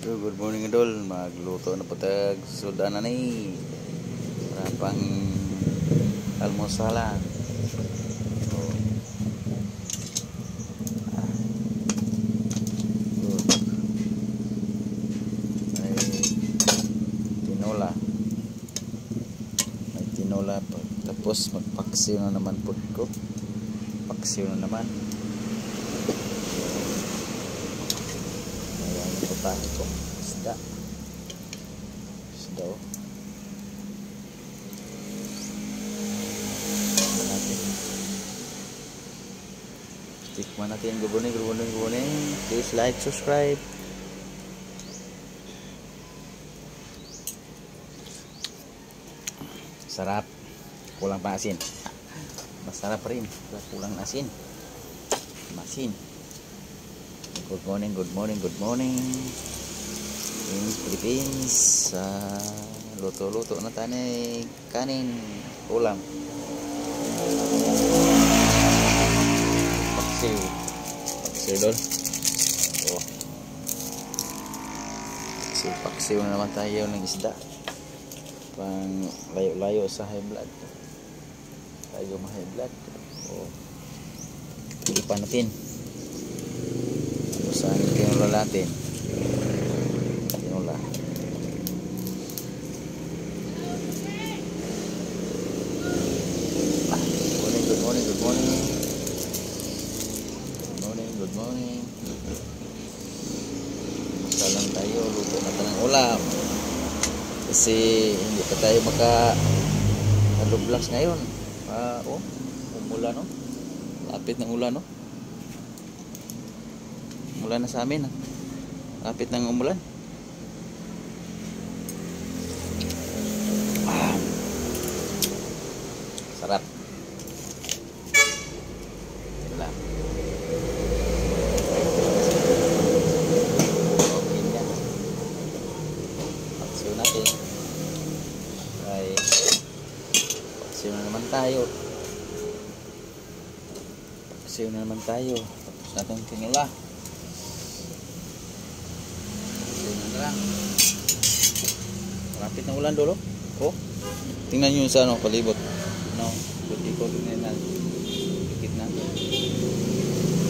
Yo, good morning idol. Magluto na po tag sudan na ni. Para pang almusalan. So, good. May tinola. May tinola po. Tapos magpaksiw na naman po ko. Paksiw na naman. Ayan yung putahe ko. Isda. Isda o. Tikman natin. Good morning. Please like, subscribe. Sarap. Kulang pa asin. Masarap rin. Kulang asin. Masin. Good morning. In Philippines. Luto-luto na tayo kanin. Ulam. Paksiw doon. Oh. Paksiw na naman tayo ng isda. Pang layo-layo sa high blood. Tayo ma-high blood. Oh. Ipan natin. Saan tinula natin? Tinula. Good morning. Salang tayo, luto na tayo ng ulam. Kasi hindi pa tayo maka-vlogs ngayon. Umulan no? Lapit ng ulan no? Umulan na sa amin. Lapit ng umulan. Sarap. Sarap. Paksiw natin. Ay, paksiw na naman tayo. Tapos natin tinula. Malapit ng ulan dolo. Oh. Tingnan niyo sa palibot. No, ikot na. Dikit na.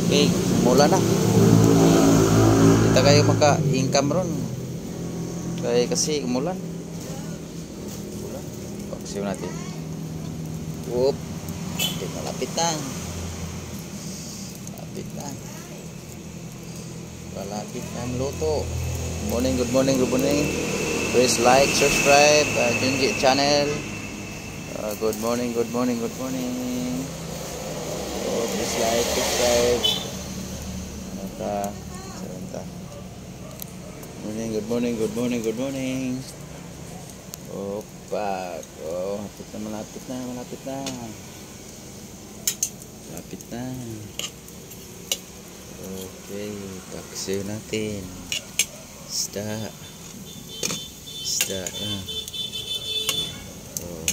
Okay, mula na. Kita kayo maka-income ron. Kasi umulan. Paksiw natin. Whoop. Malapit na. Malapit na ang luto. Good morning. Please like, subscribe, Junji channel. Good morning. Oh, please like, subscribe. Good morning. Opa. Oh, malapit na. Okay, paksiw natin. Isda na. Oh.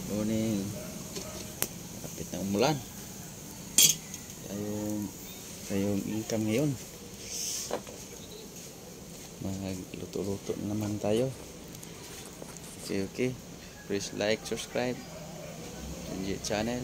Morning. Lapit na umulan. Tayong income ngayon. Magluto-luto naman tayo. Okay. Please like, subscribe. Junji channel.